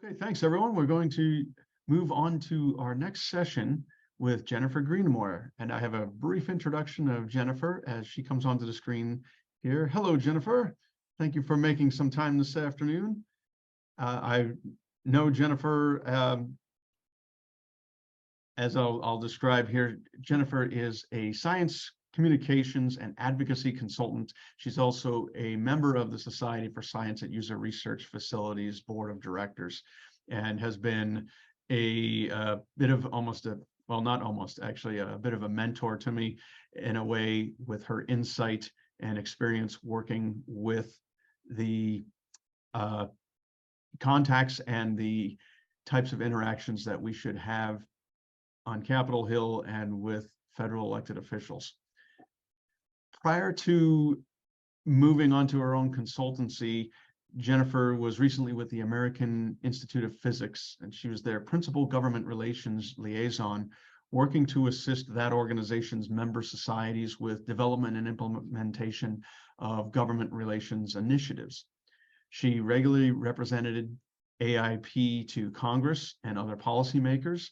Okay, thanks everyone. We're going to move on to our next session with Jennifer Greenamoyer. And I have a brief introduction of Jennifer as she comes onto the screen here. Hello, Jennifer. Thank you for making some time this afternoon. I know Jennifer, as I'll describe here. Jennifer is a science communications and advocacy consultant. She's also a member of the Society for Science at User Research Facilities Board of Directors, and has been a bit of a bit of a mentor to me in a way, with her insight and experience working with the contacts and the types of interactions that we should have on Capitol Hill and with federal elected officials. Prior to moving on to her own consultancy, Jennifer was recently with the American Institute of Physics, and she was their principal government relations liaison, working to assist that organization's member societies with development and implementation of government relations initiatives. She regularly represented AIP to Congress and other policymakers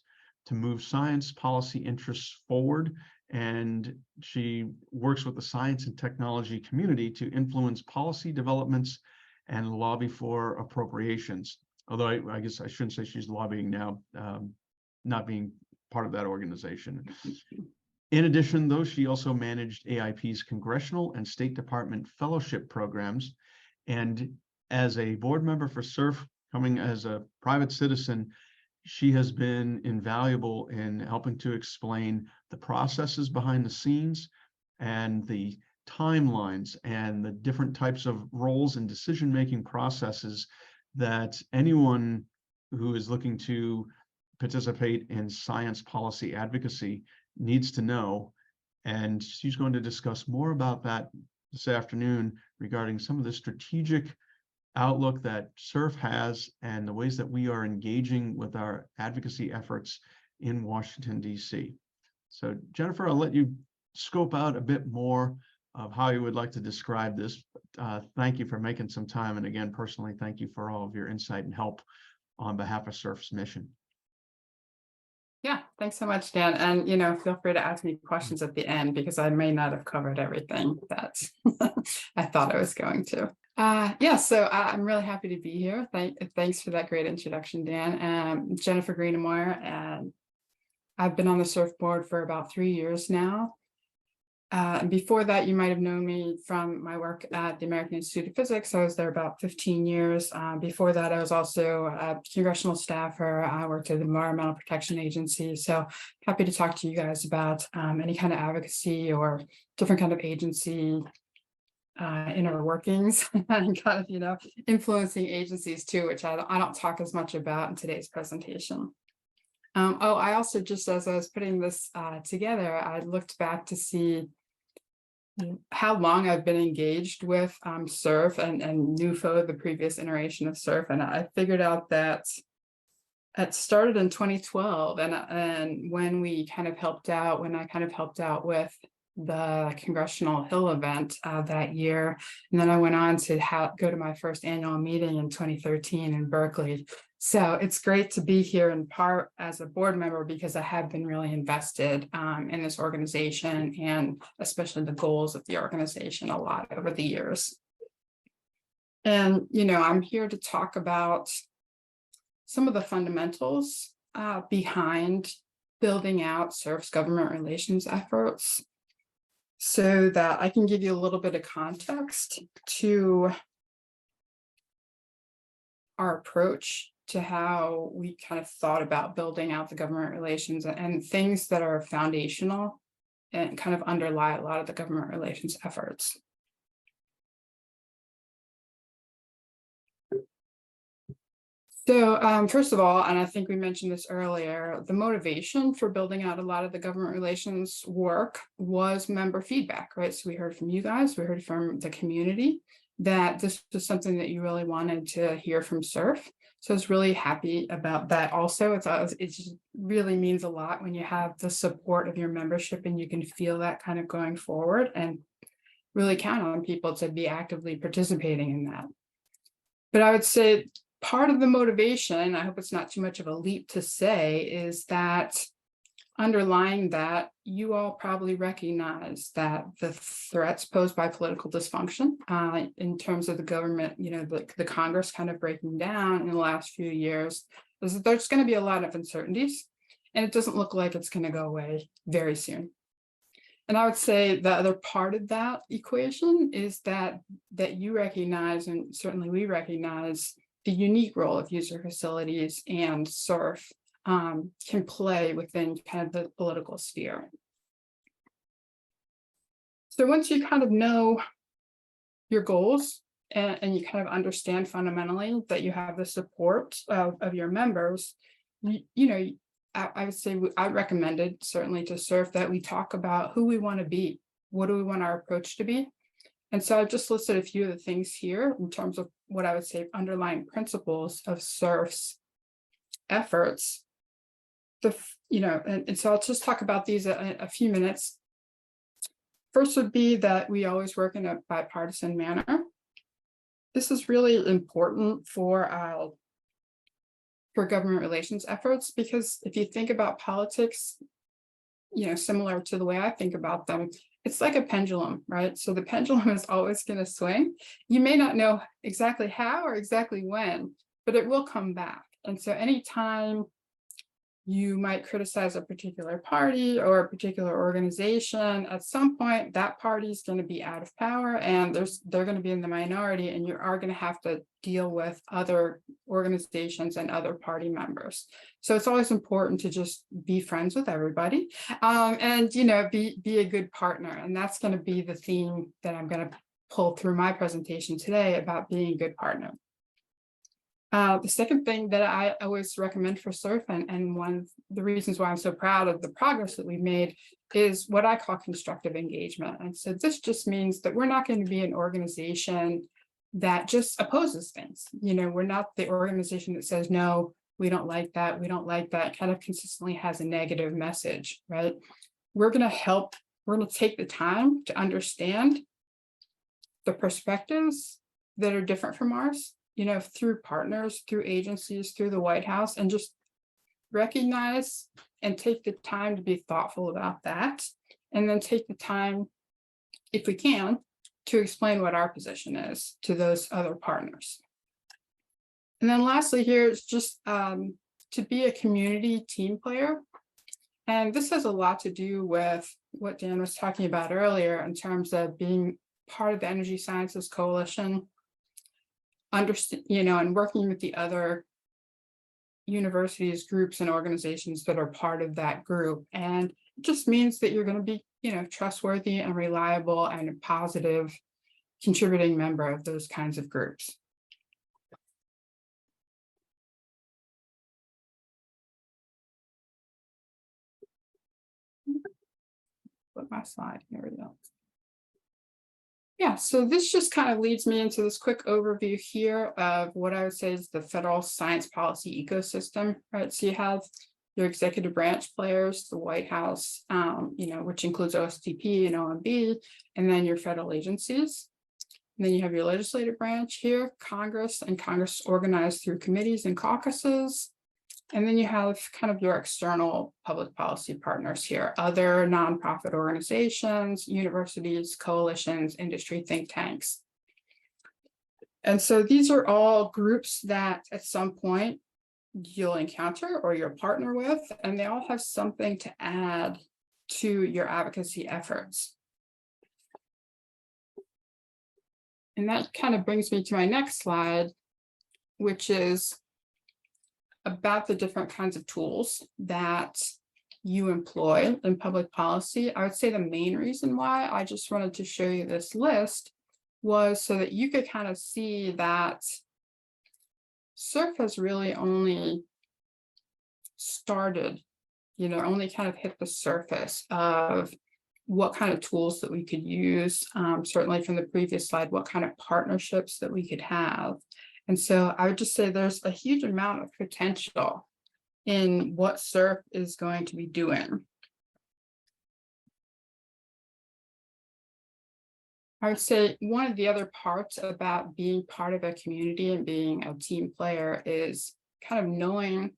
to move science policy interests forward, and she works with the science and technology community to influence policy developments and lobby for appropriations. Although I guess I shouldn't say she's lobbying now, not being part of that organization. In addition, though, she also managed AIP's congressional and State Department fellowship programs, and as a board member for SSURF, coming as a private citizen, she has been invaluable in helping to explain the processes behind the scenes and the timelines and the different types of roles and decision-making processes that anyone who is looking to participate in science policy advocacy needs to know. And she's going to discuss more about that this afternoon regarding some of the strategic outlook that SSURF has and the ways that we are engaging with our advocacy efforts in Washington, D.C. So Jennifer, I'll let you scope out a bit more of how you would like to describe this. Thank you for making some time. And again, personally, thank you for all of your insight and help on behalf of SSURF's mission. Yeah, thanks so much, Dan. And, feel free to ask me questions at the end, because I may not have covered everything that I thought I was going to. So I'm really happy to be here. Thanks for that great introduction, Dan. Jennifer Greenamoyer, and I've been on the SSURF board for about 3 years now. And before that, you might have known me from my work at the American Institute of Physics. I was there about 15 years. Before that, I was also a congressional staffer. I worked at the Environmental Protection Agency. So happy to talk to you guys about any kind of advocacy or different kind of agency inner workings and kind of, influencing agencies too, which I don't talk as much about in today's presentation. I also, just as I was putting this together, I looked back to see how long I've been engaged with SSURF and NUFO, the previous iteration of SSURF, and I figured out that it started in 2012, and when I kind of helped out with the Congressional Hill event that year, and then I went on to go to my first annual meeting in 2013 in Berkeley. So it's great to be here in part as a board member, because I have been really invested in this organization, and especially the goals of the organization a lot over the years. And, I'm here to talk about some of the fundamentals behind building out SSURF's government relations efforts, so that I can give you a little bit of context to our approach to how we kind of thought about building out the government relations, and things that are foundational and kind of underlie a lot of the government relations efforts. So first of all, and I think we mentioned this earlier, the motivation for building out a lot of the government relations work was member feedback, right? So we heard from you guys, we heard from the community that this was something that you really wanted to hear from SSURF. So I was really happy about that. Also, it just really means a lot when you have the support of your membership and you can feel that kind of going forward, and really count on people to be actively participating in that. But I would say part of the motivation, I hope it's not too much of a leap to say, is that underlying that, you all probably recognize that the threats posed by political dysfunction in terms of the government, the Congress kind of breaking down in the last few years, is that there's going to be a lot of uncertainties, and it doesn't look like it's going to go away very soon. And I would say the other part of that equation is that you recognize, and certainly we recognize, the unique role of user facilities and SSURF can play within kind of the political sphere. So once you kind of know your goals and you kind of understand fundamentally that you have the support of your members, I would say I recommended certainly to SSURF that we talk about who we want to be. What do we want our approach to be? And so I've just listed a few of the things here in terms of what I would say underlying principles of SSURF's efforts. And so I'll just talk about these a few minutes. First would be that we always work in a bipartisan manner. This is really important for government relations efforts, because if you think about politics, similar to the way I think about them, it's like a pendulum, right? So the pendulum is always going to swing. You may not know exactly how or exactly when, but it will come back. And so anytime you might criticize a particular party or a particular organization, at some point that party is going to be out of power and they're going to be in the minority, and you are going to have to deal with other organizations and other party members. So it's always important to just be friends with everybody and be a good partner. And that's going to be the theme that I'm going to pull through my presentation today about being a good partner. The second thing that I always recommend for SSURF, and one of the reasons why I'm so proud of the progress that we've made, is what I call constructive engagement. And so this just means that we're not going to be an organization that just opposes things. We're not the organization that says, no, we don't like that, kind of consistently has a negative message, right? We're going to take the time to understand the perspectives that are different from ours, through partners, through agencies, through the White House, and just recognize and take the time to be thoughtful about that. And then take the time, if we can, to explain what our position is to those other partners. And then lastly here is just to be a community team player. And this has a lot to do with what Dan was talking about earlier in terms of being part of the Energy Sciences Coalition, and working with the other universities, groups, and organizations that are part of that group. And it just means that you're going to be, trustworthy and reliable and a positive contributing member of those kinds of groups. Put my slide, here we go. Yeah, so this just kind of leads me into this quick overview here of what I would say is the federal science policy ecosystem, right? So you have your executive branch players, the White House, which includes OSTP and OMB, and then your federal agencies. And then you have your legislative branch here, Congress, and Congress organized through committees and caucuses. And then you have kind of your external public policy partners here, other nonprofit organizations, universities, coalitions, industry think tanks. And so these are all groups that at some point you'll encounter or you'll partner with, and they all have something to add to your advocacy efforts. And that kind of brings me to my next slide, which is about the different kinds of tools that you employ in public policy. I would say the main reason why I just wanted to show you this list was so that you could kind of see that SSURF has really only started, only kind of hit the surface of what kind of tools that we could use, certainly from the previous slide, what kind of partnerships that we could have. And so I would just say there's a huge amount of potential in what SSURF is going to be doing. I would say one of the other parts about being part of a community and being a team player is kind of knowing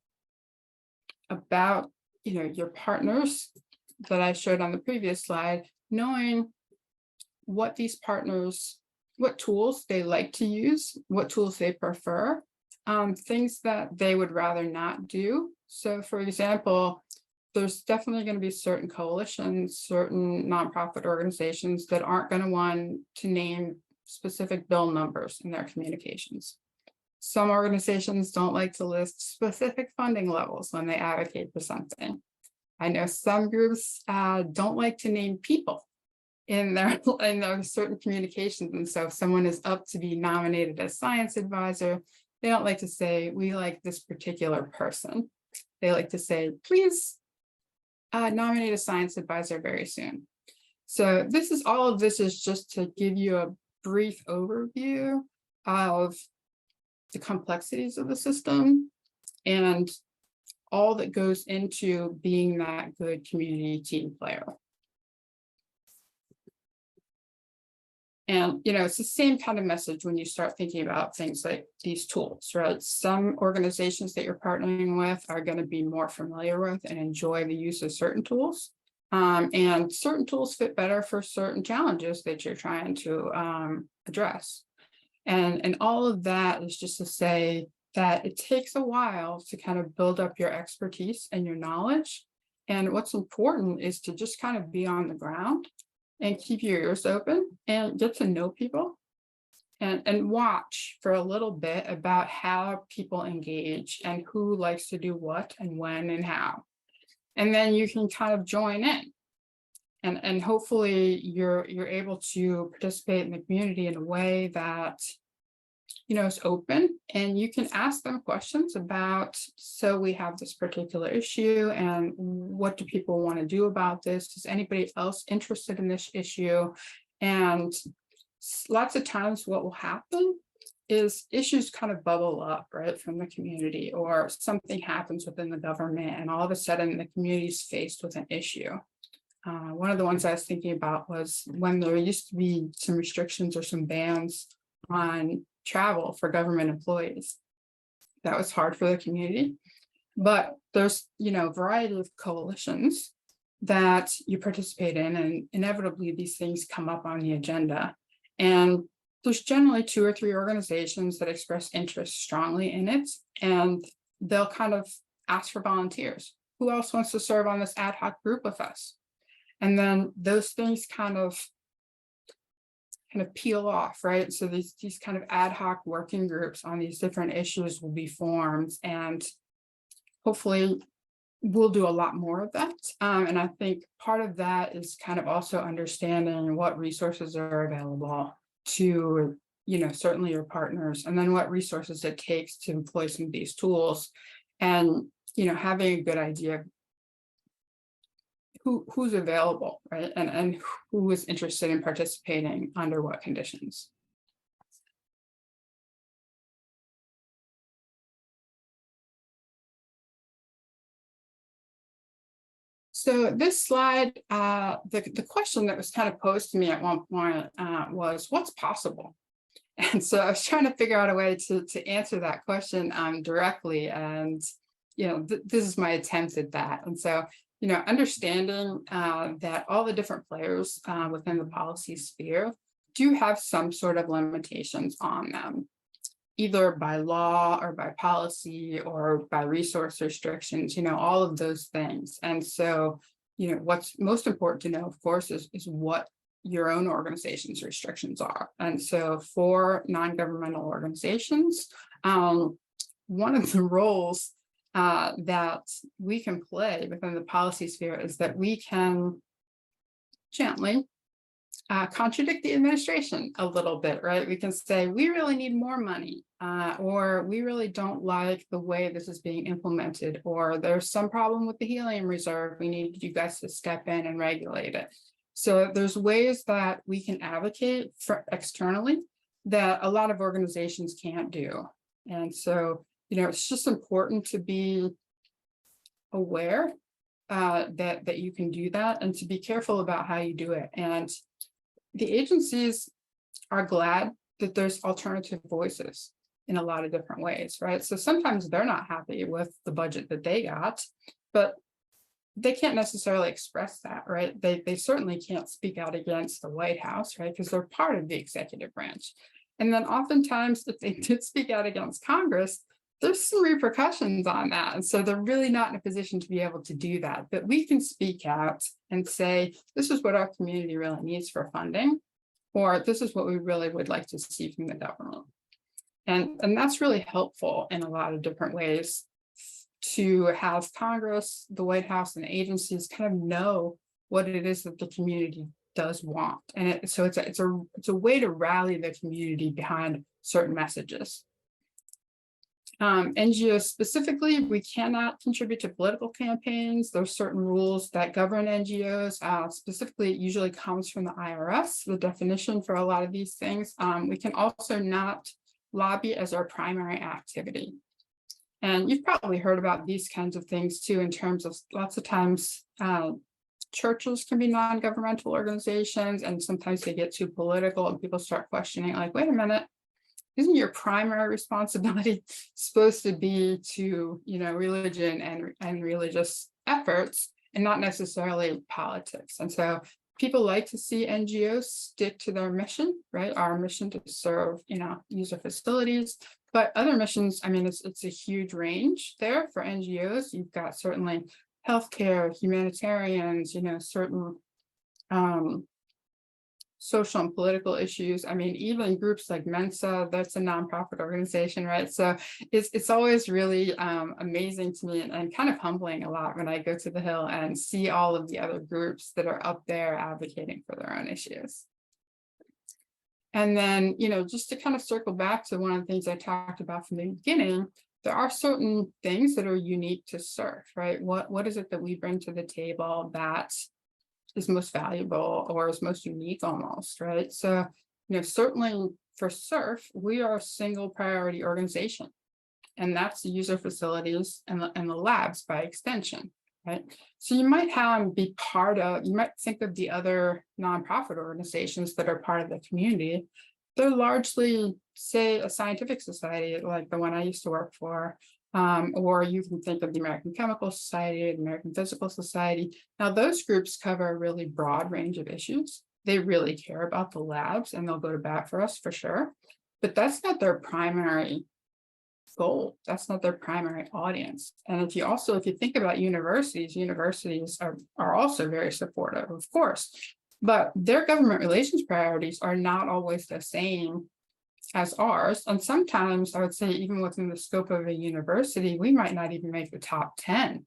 about, your partners that I showed on the previous slide, knowing what these partners, what tools they like to use, what tools they prefer, things that they would rather not do. So for example, there's definitely going to be certain coalitions, certain nonprofit organizations that aren't going to want to name specific bill numbers in their communications. Some organizations don't like to list specific funding levels when they advocate for something. I know some groups don't like to name people in their certain communications. And so if someone is up to be nominated as science advisor, they don't like to say, we like this particular person. They like to say, please nominate a science advisor very soon. So all of this is just to give you a brief overview of the complexities of the system and all that goes into being that good community team player. And, it's the same kind of message when you start thinking about things like these tools, right? Some organizations that you're partnering with are going to be more familiar with and enjoy the use of certain tools. And certain tools fit better for certain challenges that you're trying to address. And all of that is just to say that it takes a while to kind of build up your expertise and your knowledge. And what's important is to just kind of be on the ground and keep your ears open and get to know people and watch for a little bit about how people engage and who likes to do what and when and how. And then you can kind of join in. And hopefully you're able to participate in the community in a way that is open, and you can ask them questions about, so we have this particular issue and what do people want to do about this? Is anybody else interested in this issue? And lots of times what will happen is issues kind of bubble up, right, from the community, or something happens within the government and all of a sudden the community is faced with an issue. One of the ones I was thinking about was when there used to be some restrictions or some bans on travel for government employees. That was hard for the community, but there's a variety of coalitions that you participate in, and inevitably these things come up on the agenda, and there's generally 2 or 3 organizations that express interest strongly in it, and they'll kind of ask for volunteers. Who else wants to serve on this ad hoc group with us? And then those things kind of peel off, right? So these kind of ad hoc working groups on these different issues will be formed, and hopefully we'll do a lot more of that. And I think part of that is kind of also understanding what resources are available to, certainly your partners, and then what resources it takes to employ some of these tools, and, having a good idea who's available, right? And who is interested in participating under what conditions. So this slide, the question that was kind of posed to me at one point was, what's possible? And so I was trying to figure out a way to answer that question directly. And, this is my attempt at that. And so, understanding that all the different players within the policy sphere do have some sort of limitations on them, either by law or by policy or by resource restrictions, all of those things. And so, what's most important to know, of course, is what your own organization's restrictions are. And so for non-governmental organizations, one of the roles that we can play within the policy sphere is that we can gently contradict the administration a little bit, right? We can say, we really need more money, or we really don't like the way this is being implemented, or there's some problem with the helium reserve. We need you guys to step in and regulate it. So there's ways that we can advocate for externally that a lot of organizations can't do. And so, it's just important to be aware that you can do that, and to be careful about how you do it. And the agencies are glad that there's alternative voices in a lot of different ways, right? So sometimes they're not happy with the budget that they got, but they can't necessarily express that, right? They certainly can't speak out against the White House, right? Because they're part of the executive branch. And then oftentimes, if they did speak out against Congress, there's some repercussions on that. And so they're really not in a position to be able to do that. But we can speak out and say, this is what our community really needs for funding, or this is what we really would like to see from the government. And that's really helpful in a lot of different ways, to have Congress, the White House, and agencies kind of know what it is that the community does want. And so it's a way to rally the community behind certain messages. NGOs specifically, we cannot contribute to political campaigns. There's certain rules that govern NGOs. Specifically, it usually comes from the IRS, the definition for a lot of these things. We can also not lobby as our primary activity. And you've probably heard about these kinds of things too, in terms of lots of times churches can be non-governmental organizations, and sometimes they get too political and people start questioning, like, wait a minute, isn't your primary responsibility supposed to be to, religion and religious efforts, and not necessarily politics? And so people like to see NGOs stick to their mission, right? Our mission to serve, user facilities. But other missions, I mean, it's a huge range there for NGOs. You've got certainly healthcare, humanitarians, certain social and political issues. I mean, even groups like Mensa, that's a nonprofit organization, right? So it's always really amazing to me, and kind of humbling a lot when I go to the Hill and see all of the other groups that are up there advocating for their own issues. And then, just to kind of circle back to one of the things I talked about from the beginning, there are certain things that are unique to SSURF, right? What is it that we bring to the table that is most valuable or is most unique almost, right? So, certainly for SSURF, we are a single priority organization, and that's the user facilities and the labs by extension, right? So you might you might think of the other nonprofit organizations that are part of the community. They're largely, say, a scientific society like the one I used to work for, or you can think of the American Chemical Society, the American Physical Society. Now, those groups cover a really broad range of issues. They really care about the labs, and they'll go to bat for us for sure. But that's not their primary goal. That's not their primary audience. And if you think about universities are also very supportive, of course, but their government relations priorities are not always the same as ours. And sometimes I would say, even within the scope of a university, we might not even make the top 10.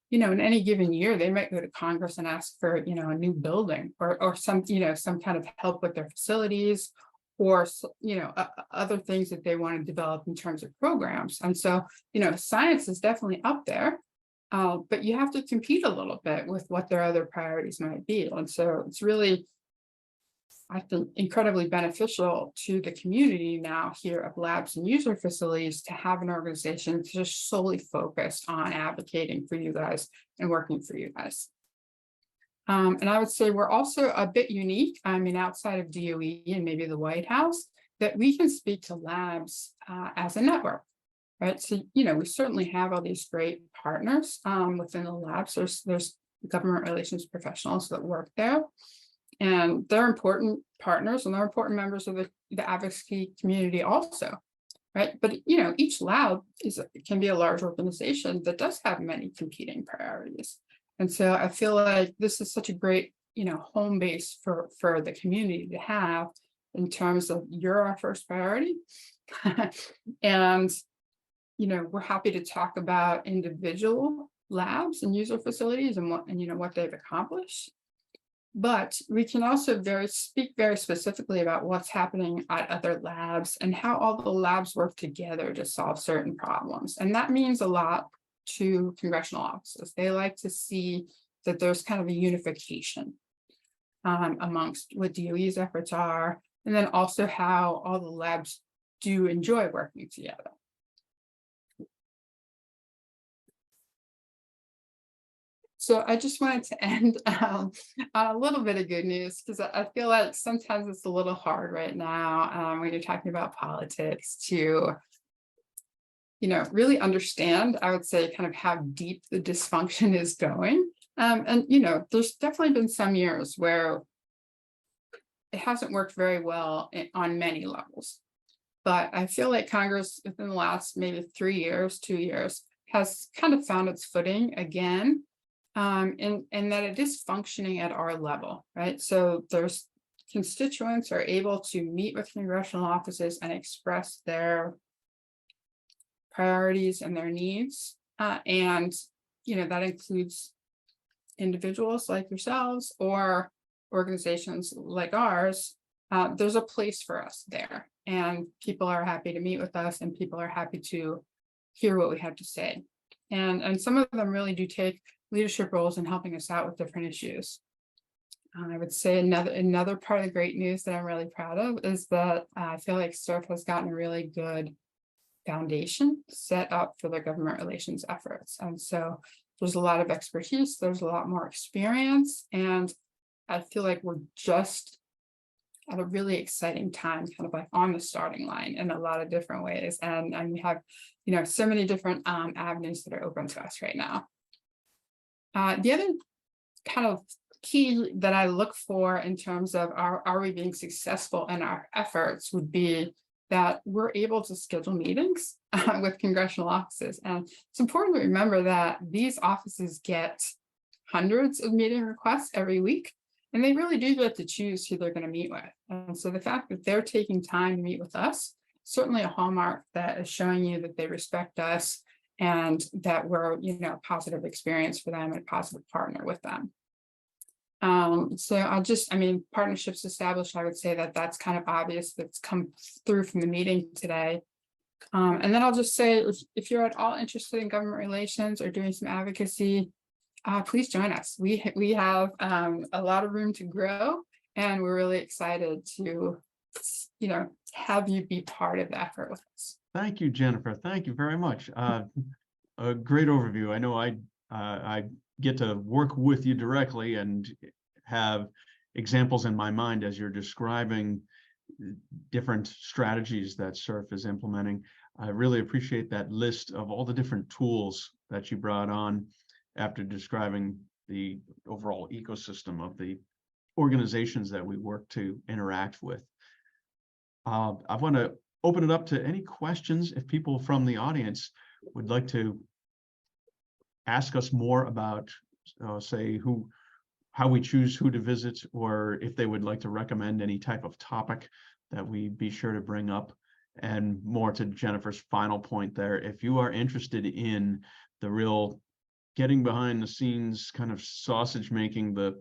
In any given year, they might go to Congress and ask for, a new building or some kind of help with their facilities, or, other things that they want to develop in terms of programs. And so, science is definitely up there, but you have to compete a little bit with what their other priorities might be. And so it's really, I think, incredibly beneficial to the community now here of labs and user facilities to have an organization just solely focused on advocating for you guys and working for you guys. And I would say we're also a bit unique, outside of DOE and maybe the White House, that we can speak to labs as a network, right? So, we certainly have all these great partners within the labs. There's government relations professionals that work there, and they're important partners, and they're important members of the advocacy community also, right? But, each lab can be a large organization that does have many competing priorities. And so I feel like this is such a great, home base for the community to have, in terms of you're our first priority. And, we're happy to talk about individual labs and user facilities and what they've accomplished. But we can also speak very specifically about what's happening at other labs and how all the labs work together to solve certain problems. And that means a lot to congressional offices. They like to see that there's kind of a unification amongst what DOE's efforts are, and then also how all the labs do enjoy working together. So I just wanted to end on a little bit of good news, because I feel like sometimes it's a little hard right now when you're talking about politics to, really understand, I would say, kind of how deep the dysfunction is going. And, there's definitely been some years where it hasn't worked very well on many levels. But I feel like Congress within the last maybe 3 years, 2 years, has kind of found its footing again, and that it is functioning at our level, right? So there's constituents are able to meet with congressional offices and express their priorities and their needs. And, that includes individuals like yourselves or organizations like ours. There's a place for us there, and people are happy to meet with us, and people are happy to hear what we have to say. And some of them really do take leadership roles in helping us out with different issues. I would say another part of the great news that I'm really proud of is that I feel like SSURF has gotten a really good foundation set up for their government relations efforts. And so there's a lot of expertise, there's a lot more experience, and I feel like we're just at a really exciting time, kind of like on the starting line in a lot of different ways. And we have, so many different avenues that are open to us right now. The other kind of key that I look for in terms of are we being successful in our efforts would be that we're able to schedule meetings with congressional offices. And it's important to remember that these offices get hundreds of meeting requests every week, and they really do get to choose who they're going to meet with. And so the fact that they're taking time to meet with us, certainly a hallmark that is showing you that they respect us and that we're, a positive experience for them and a positive partner with them. So partnerships established, I would say that that's kind of obvious, that's come through from the meeting today. And then I'll just say, if you're at all interested in government relations or doing some advocacy, please join us. We have a lot of room to grow, and we're really excited to, have you be part of the effort with us. Thank you, Jennifer. Thank you very much. A great overview. I know I get to work with you directly and have examples in my mind as you're describing different strategies that SSURF is implementing. I really appreciate that list of all the different tools that you brought on after describing the overall ecosystem of the organizations that we work to interact with. I want to open it up to any questions if people from the audience would like to ask us more about, say, how we choose who to visit, or if they would like to recommend any type of topic that we be sure to bring up. And more to Jennifer's final point there, if you are interested in the real getting behind the scenes kind of sausage making, the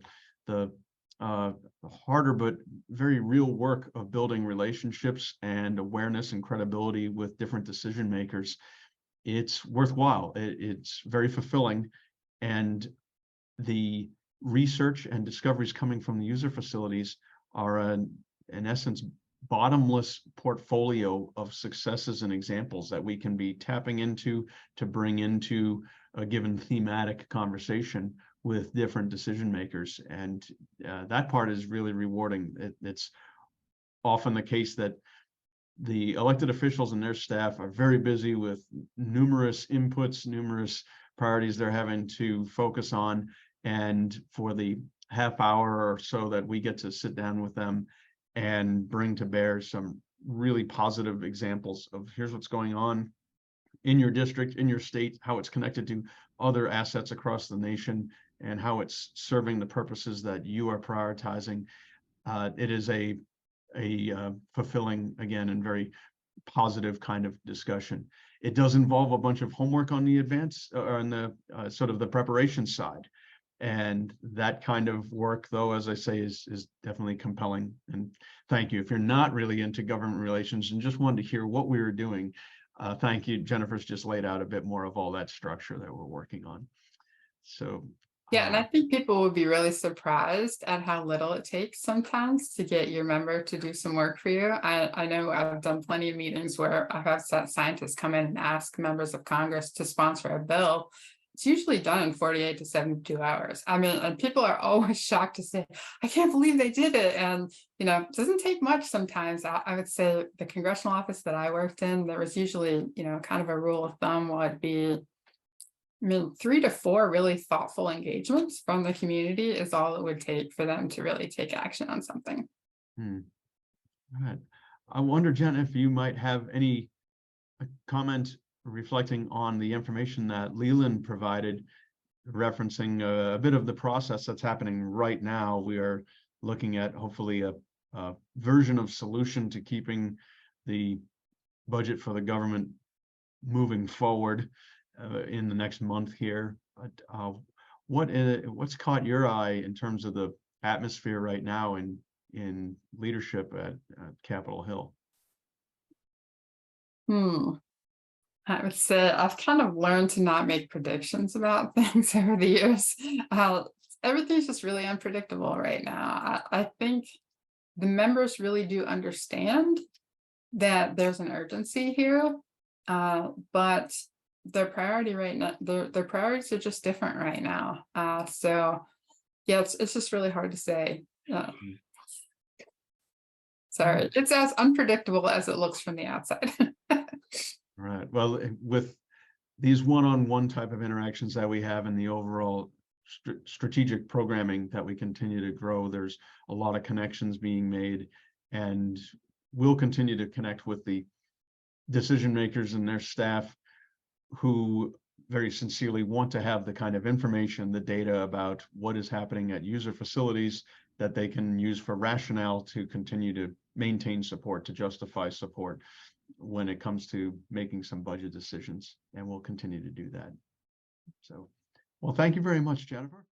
harder but very real work of building relationships and awareness and credibility with different decision makers, it's worthwhile. It's very fulfilling, and the research and discoveries coming from the user facilities are in essence bottomless portfolio of successes and examples that we can be tapping into to bring into a given thematic conversation with different decision makers. And that part is really rewarding. It's often the case that the elected officials and their staff are very busy with numerous inputs, numerous priorities they're having to focus on. And for the half hour or so that we get to sit down with them and bring to bear some really positive examples of here's what's going on in your district, in your state, how it's connected to other assets across the nation, and how it's serving the purposes that you are prioritizing. It is a fulfilling, again, and very positive kind of discussion. It does involve a bunch of homework on the advance or on the sort of the preparation side. And that kind of work, though, as I say, is definitely compelling. And thank you. If you're not really into government relations and just wanted to hear what we were doing, thank you. Jennifer's just laid out a bit more of all that structure that we're working on. So yeah, and I think people would be really surprised at how little it takes sometimes to get your member to do some work for you. I know I've done plenty of meetings where I've had scientists come in and ask members of Congress to sponsor a bill. it's usually done in 48 to 72 hours. I mean, and people are always shocked to say, I can't believe they did it. And, you know, it doesn't take much sometimes. I would say the congressional office that I worked in, there was usually, you know, kind of a rule of thumb would be, I mean, 3 to 4 really thoughtful engagements from the community is all it would take for them to really take action on something. Hmm. Right. I wonder, Jen, if you might have any comment reflecting on the information that Leland provided, referencing a bit of the process that's happening right now. We are looking at hopefully a version of solution to keeping the budget for the government moving forward in the next month here. But what's caught your eye in terms of the atmosphere right now in leadership at Capitol Hill? I would say I've kind of learned to not make predictions about things over the years. Everything's just really unpredictable right now. I think the members really do understand that there's an urgency here, but their priority right now, their priorities are just different right now. So yeah, it's just really hard to say. Sorry, it's as unpredictable as it looks from the outside. Right. Well, with these one-on-one type of interactions that we have in the overall strategic programming that we continue to grow, there's a lot of connections being made, and we'll continue to connect with the decision makers and their staff who very sincerely want to have the kind of information, the data about what is happening at user facilities that they can use for rationale to continue to maintain support, to justify support when it comes to making some budget decisions, and we'll continue to do that. So, well, thank you very much, Jennifer.